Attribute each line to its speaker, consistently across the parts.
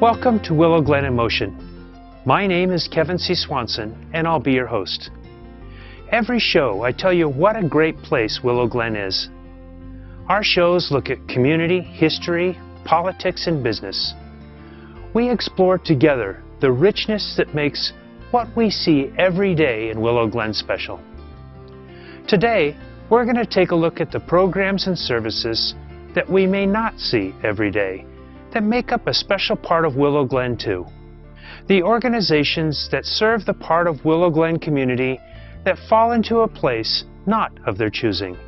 Speaker 1: Welcome to Willow, Glen in Motion. My name is Kevin C. Swanson, and I'll be your host. Every show, I tell you what a great place Willow, Glen is. Our shows look at community, history, politics, and business. We explore together the richness that makes what we see every day in Willow, Glen special. Today, we're going to take a look at the programs and services that we may not see every day that make up a special part of Willow, Glen too. The organizations that serve the part of Willow, Glen community that fall into a place not of their choosing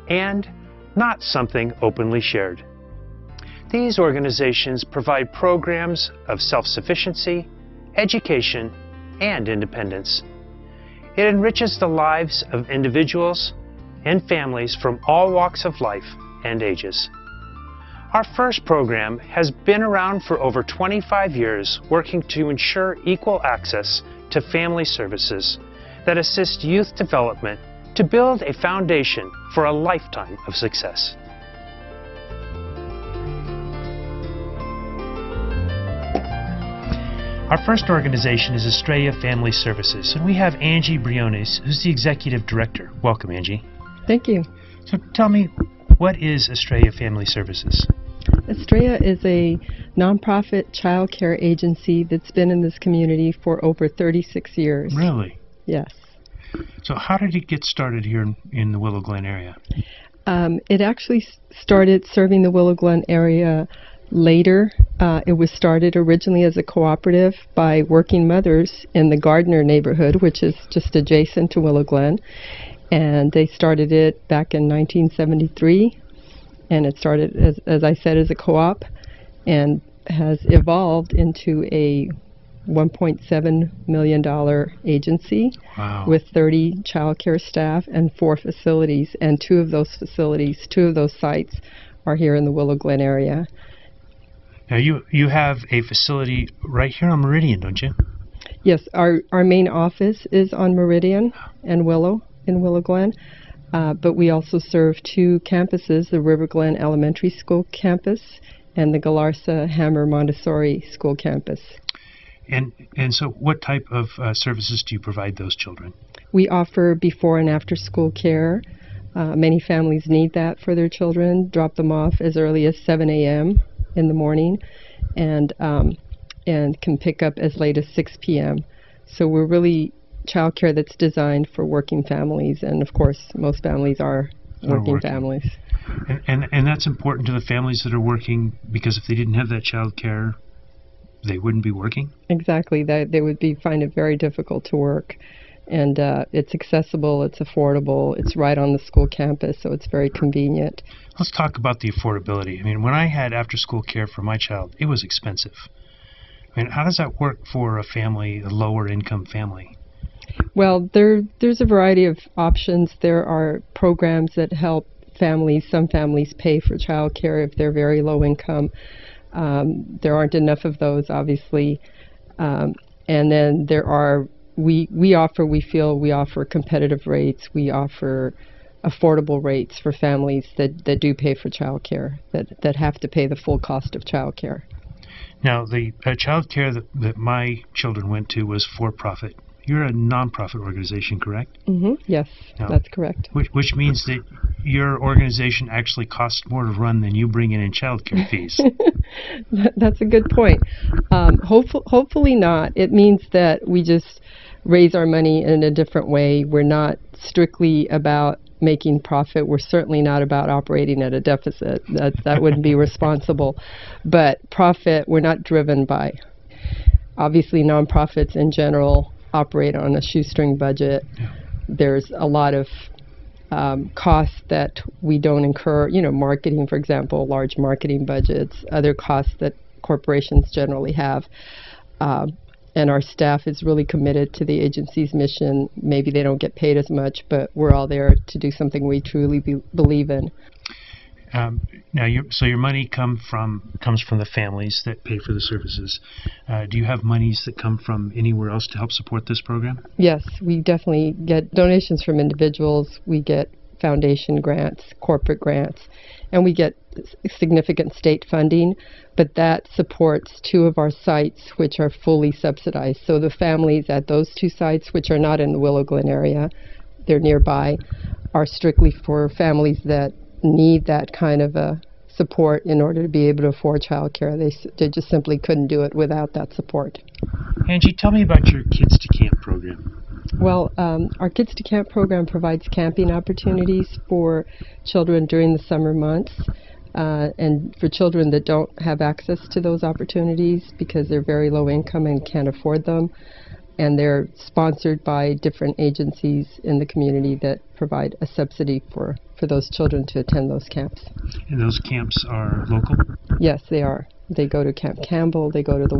Speaker 1: and not something openly shared. These organizations provide programs of self-sufficiency, education, and independence. It enriches the lives of individuals and families from all walks of life and ages. Our first program has been around for over 25 years, working to ensure equal access to family services that assist youth development to build a foundation for a lifetime of success. Our first organization is Estrella Family Services, and we have Angie Briones, who's the Executive Director. Welcome, Angie.
Speaker 2: Thank you.
Speaker 1: So tell me, what is Estrella Family Services?
Speaker 2: Estrella is a nonprofit child care agency that's been in this community for over 36 years.
Speaker 1: Really?
Speaker 2: Yes.
Speaker 1: So how did it get started here in the Willow, Glen area?
Speaker 2: It actually started serving the Willow, Glen area later. It was started originally as a cooperative by working mothers in the Gardner neighborhood, which is just adjacent to Willow, Glen. And they started it back in 1973. And it started, as I said, as a co-op and has evolved into a $1.7 million agency.
Speaker 1: Wow.
Speaker 2: With 30 child care staff and 4 facilities. And two of those sites are here in the Willow, Glen area.
Speaker 1: Now you have a facility right here on Meridian, don't you?
Speaker 2: Yes, our main office is on Meridian and Willow in Willow, Glen. But we also serve 2 campuses, the River Glen Elementary School campus and the Galarza Hammer Montessori School campus.
Speaker 1: And so what type of services do you provide those children?
Speaker 2: We offer before and after school care. Many families need that for their children. Drop them off as early as 7 a.m. in the morning and can pick up as late as 6 p.m. So we're really child care that's designed for working families, and of course most families are working families.
Speaker 1: And that's important to the families that are working, because if they didn't have that child care, they wouldn't be working?
Speaker 2: Exactly. They would find it very difficult to work. And it's accessible, it's affordable, it's right on the school campus, so it's very convenient.
Speaker 1: Let's talk about the affordability. I mean, when I had after-school care for my child, it was expensive. I mean, how does that work for a family, a lower-income family?
Speaker 2: Well, there's a variety of options. There are programs that help families. Some families pay for child care if they're very low income. There aren't enough of those, obviously. And then there are, we feel we offer competitive rates. We offer affordable rates for families that do pay for child care, that have to pay the full cost of child care.
Speaker 1: Now, the child care that my children went to was for-profit. You're a nonprofit organization, correct?
Speaker 2: Mm-hmm. Yes, no. That's correct.
Speaker 1: Which means that your organization actually costs more to run than you bring in child care fees.
Speaker 2: That's a good point. Hopefully not. It means that we just raise our money in a different way. We're not strictly about making profit. We're certainly not about operating at a deficit. That wouldn't be responsible. But profit, we're not driven by. Obviously, nonprofits in general operate on a shoestring budget. Yeah. There's a lot of costs that we don't incur, marketing, for example, large marketing budgets, other costs that corporations generally have. And our staff is really committed to the agency's mission. Maybe they don't get paid as much, but we're all there to do something we truly believe in.
Speaker 1: Now, your money comes from the families that pay for the services. Do you have monies that come from anywhere else to help support this program?
Speaker 2: Yes, we definitely get donations from individuals. We get foundation grants, corporate grants, and we get significant state funding, but that supports 2 of our sites which are fully subsidized. So the families at those 2 sites, which are not in the Willow Glen area, they're nearby, are strictly for families that need that kind of a support in order to be able to afford childcare. They just simply couldn't do it without that support.
Speaker 1: Angie, tell me about your Kids to Camp program.
Speaker 2: Well, our Kids to Camp program provides camping opportunities for children during the summer months, and for children that don't have access to those opportunities because they're very low income and can't afford them. And they're sponsored by different agencies in the community that provide a subsidy for those children to attend those camps.
Speaker 1: And those camps are local?
Speaker 2: Yes, they are. They go to Camp Campbell, they go to the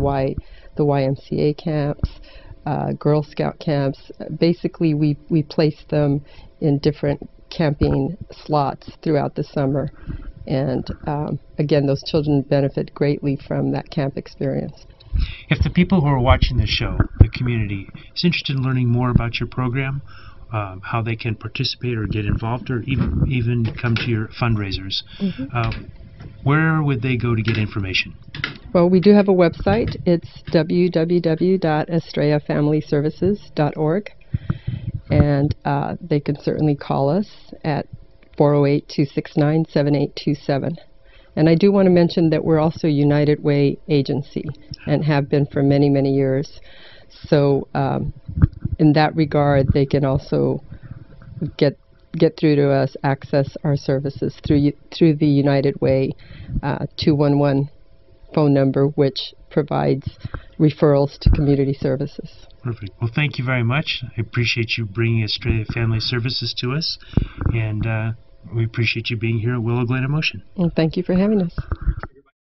Speaker 2: YMCA camps, Girl Scout camps. Basically, we place them in different camping slots throughout the summer. And again, those children benefit greatly from that camp experience.
Speaker 1: If the people who are watching this show, the community, is interested in learning more about your program, how they can participate or get involved or even come to your fundraisers, where would they go to get information?
Speaker 2: Well, we do have a website. It's www.estrellafamilyservices.org, and they can certainly call us at 408-269-7827. And I do want to mention that we're also a United Way agency and have been for many, many years. So in that regard, they can also get through to us, access our services through the United Way 211 phone number, which provides referrals to community services.
Speaker 1: Perfect. Well, thank you very much. I appreciate you bringing Estrella Family Services to us, and we appreciate you being here at Willow Glen in Motion.
Speaker 2: Well, thank you for having us.